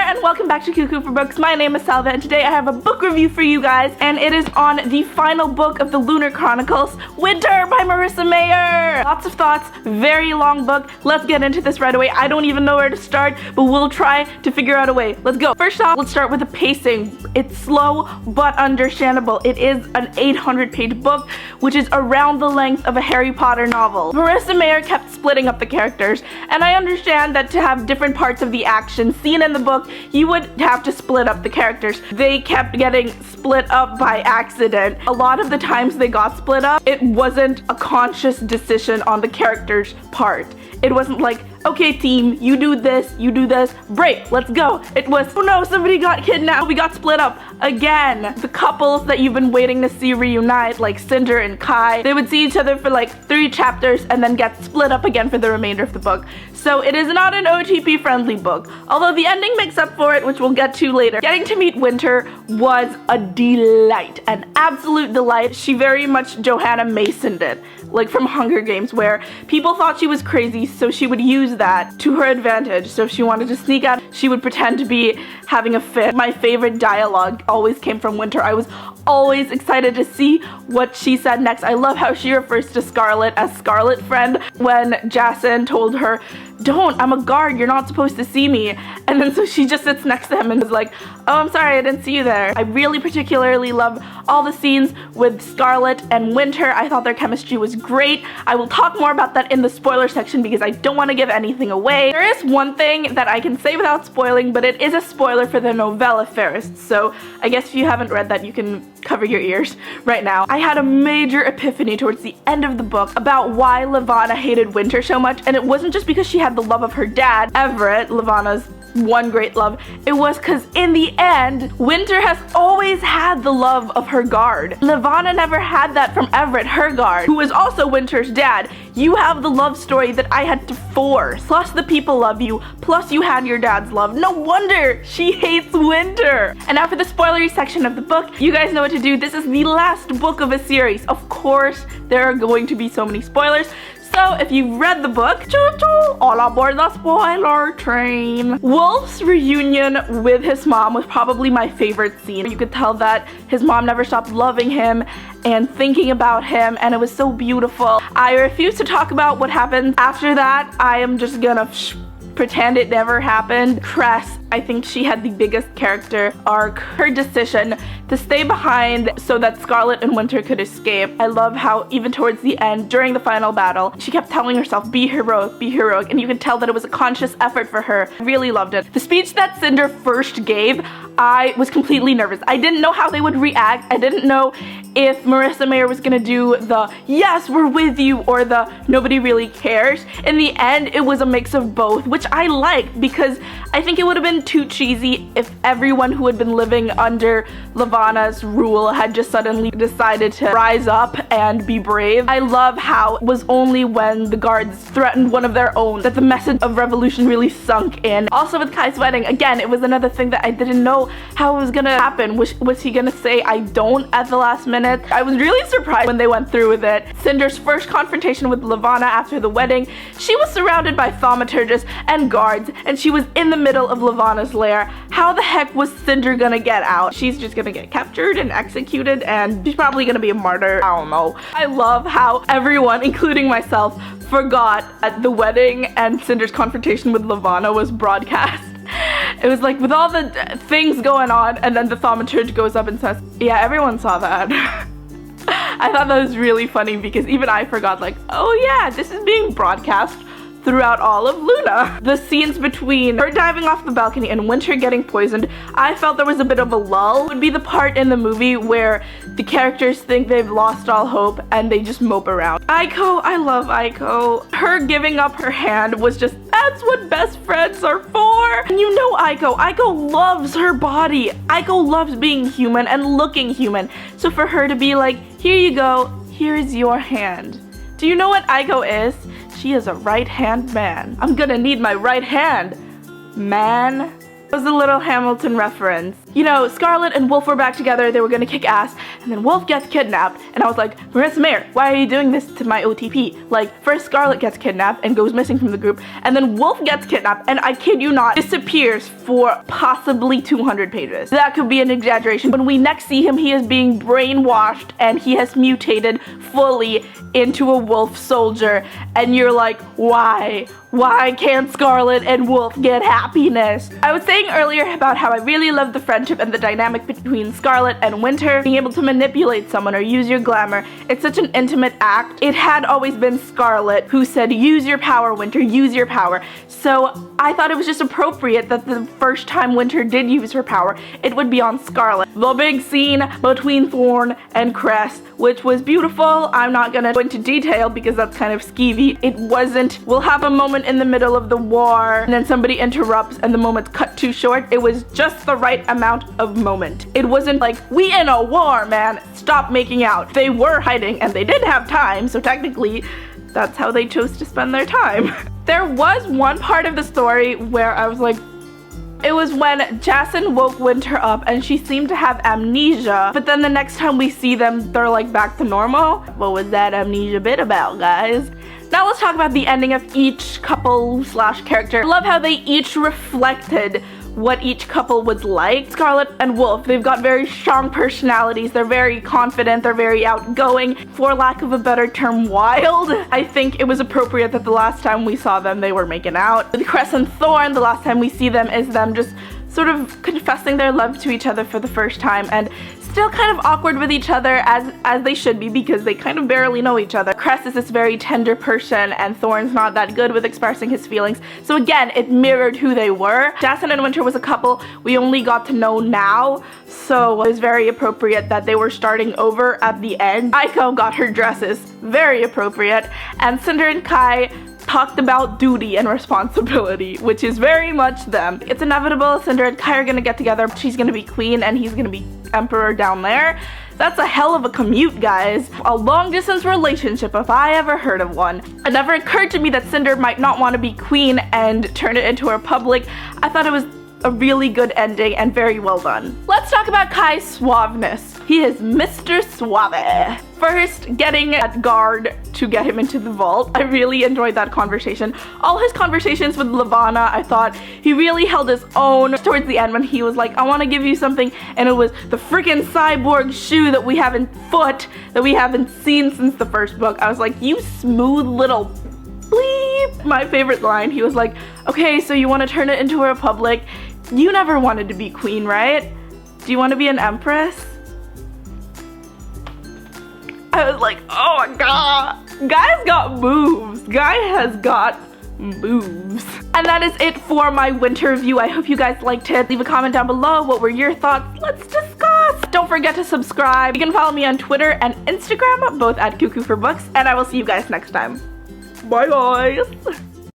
and welcome back to Cuckoo for Books. My name is Salva and today I have a book review for you guys, and it is on the final book of the Lunar Chronicles, Winter by Marissa Meyer. Lots of thoughts, very long book. Let's get into this right away. I don't even know where to start, but we'll try to figure out a way. Let's go. First off, let's start with the pacing. It's slow but understandable. It is an 800-page book, which is around the length of a Harry Potter novel. Marissa Meyer kept splitting up the characters, and I understand that to have different parts of the action seen in the book, you would have to split up the characters. They kept getting split up by accident. A lot of the times they got split up, it wasn't a conscious decision on the character's part. It wasn't like, okay team, you do this, break, let's go. It was, oh no, somebody got kidnapped, we got split up again. The couples that you've been waiting to see reunite, like Cinder and Kai, they would see each other for like 3 chapters and then get split up again for the remainder of the book. So it is not an OTP friendly book, although the ending makes up for it, which we'll get to later. Getting to meet Winter was a delight, an absolute delight. She very much Johanna Masoned it, like from Hunger Games, where people thought she was crazy, so she would use that to her advantage. So if she wanted to sneak out, she would pretend to be having a fit. My favorite dialogue always came from Winter. I was always excited to see what she said next. I love how she refers to Scarlet as Scarlet Friend when Jason told her, don't, I'm a guard, you're not supposed to see me. And then so she just sits next to him and is like, oh, I'm sorry, I didn't see you there. I really particularly love all the scenes with Scarlet and Winter. I thought their chemistry was great. I will talk more about that in the spoiler section because I don't want to give anything away. There is one thing that I can say without spoiling, but it is a spoiler for the novella first. So I guess if you haven't read that, you can cover your ears right now. I had a major epiphany towards the end of the book about why Levana hated Winter so much, and it wasn't just because she had the love of her dad, Everett, Levana's one great love. It was because in the end, Winter has always had the love of her guard. Levana never had that from Everett, her guard, who is also Winter's dad. You have the love story that I had to force. Plus the people love you, plus you had your dad's love. No wonder she hates Winter. And now for the spoilery section of the book, you guys know what to do. This is the last book of a series. Of course, there are going to be so many spoilers. So if you've read the book, choo-choo, all aboard the spoiler train. Wolf's reunion with his mom was probably my favorite scene. You could tell that his mom never stopped loving him and thinking about him, and it was so beautiful. I refuse to talk about what happened after that. I am just gonna pretend it never happened. Cress, I think she had the biggest character arc. Her decision to stay behind so that Scarlet and Winter could escape. I love how even towards the end, during the final battle, she kept telling herself, be heroic, and you could tell that it was a conscious effort for her. I really loved it. The speech that Cinder first gave, I was completely nervous. I didn't know how they would react. I didn't know if Marissa Meyer was gonna do the, yes, we're with you, or the, nobody really cares. In the end, it was a mix of both, which I liked because I think it would have been too cheesy if everyone who had been living under Levana's rule had just suddenly decided to rise up and be brave. I love how it was only when the guards threatened one of their own that the message of revolution really sunk in. Also with Kai's wedding, again, it was another thing that I didn't know how it was gonna happen. Was he gonna say I don't at the last minute? I was really surprised when they went through with it. Cinder's first confrontation with Levana after the wedding, she was surrounded by thaumaturgists and guards, and she was in the middle of Levana's lair. How the heck was Cinder gonna get out? She's just gonna get captured and executed, and she's probably gonna be a martyr. I don't know. I love how everyone, including myself, forgot at the wedding and Cinder's confrontation with Levana was broadcast. It was like with all the things going on, and then the thaumaturge goes up and says, yeah, everyone saw that. I thought that was really funny because even I forgot, like, oh yeah, this is being broadcast throughout all of Luna. The scenes between her diving off the balcony and Winter getting poisoned, I felt there was a bit of a lull. It would be the part in the movie where the characters think they've lost all hope and they just mope around. Aiko, I love Aiko. Her giving up her hand was just, that's what best friends are for. And you know Aiko loves her body. Aiko loves being human and looking human. So for her to be like, here you go, here is your hand. Do you know what Aiko is? She is a right-hand man. I'm gonna need my right hand, man. It was a little Hamilton reference. you know, Scarlet and Wolf were back together, they were gonna kick ass, and then Wolf gets kidnapped, and I was like, Marissa Meyer, why are you doing this to my OTP? Like, first Scarlet gets kidnapped and goes missing from the group, and then Wolf gets kidnapped, and I kid you not, disappears for possibly 200 pages. That could be an exaggeration. When we next see him, he is being brainwashed, and he has mutated fully into a wolf soldier, and you're like, why? Why can't Scarlet and Wolf get happiness? I was saying earlier about how I really love the friendship and the dynamic between Scarlet and Winter. Being able to manipulate someone or use your glamour, it's such an intimate act. It had always been Scarlet who said, use your power, Winter, use your power. So I thought it was just appropriate that the first time Winter did use her power, it would be on Scarlet. The big scene between Thorn and Cress, which was beautiful. I'm not gonna go into detail because that's kind of skeevy. It wasn't, we'll have a moment in the middle of the war and then somebody interrupts and the moment's cut too short. It was just the right amount of moment. It wasn't like, we in a war, man, stop making out. They were hiding and they did have time, so technically that's how they chose to spend their time. There was one part of the story where I was like, it was when Jason woke Winter up and she seemed to have amnesia, but then the next time we see them, they're like back to normal. What was that amnesia bit about, guys? Now let's talk about the ending of each couple slash character. I love how they each reflected what each couple was like. Scarlet and Wolf, they've got very strong personalities. They're very confident, they're very outgoing, for lack of a better term, wild. I think it was appropriate that the last time we saw them, they were making out. With Cress and Thorn, the last time we see them is them just sort of confessing their love to each other for the first time, and still kind of awkward with each other as they should be because they kind of barely know each other. Cress is this very tender person and Thorn's not that good with expressing his feelings. So again, it mirrored who they were. Jason and Winter was a couple we only got to know now, so it was very appropriate that they were starting over at the end. Aiko got her dresses, very appropriate, and Cinder and Kai talked about duty and responsibility, which is very much them. It's inevitable. Cinder and Kai are gonna get together. She's gonna be queen and he's gonna be emperor down there. That's a hell of a commute, guys. A long distance relationship, if I ever heard of one. It never occurred to me that Cinder might not want to be queen and turn it into a republic. I thought it was a really good ending and very well done. Let's talk about Kai's suaveness. He is Mr. Suave. First, getting that guard to get him into the vault. I really enjoyed that conversation. All his conversations with Lavana, I thought he really held his own. Towards the end when he was like, I want to give you something, and it was the freaking cyborg shoe that we haven't seen since the first book. I was like, you smooth little bleep. My favorite line, he was like, okay, so you want to turn it into a republic. You never wanted to be queen, right? Do you want to be an empress? I was like, oh my god. Guy's got moves. Guy has got moves. And that is it for my winter review. I hope you guys liked it. Leave a comment down below. What were your thoughts? Let's discuss. Don't forget to subscribe. You can follow me on Twitter and Instagram, both at Cuckoo for Books. And I will see you guys next time. Bye guys.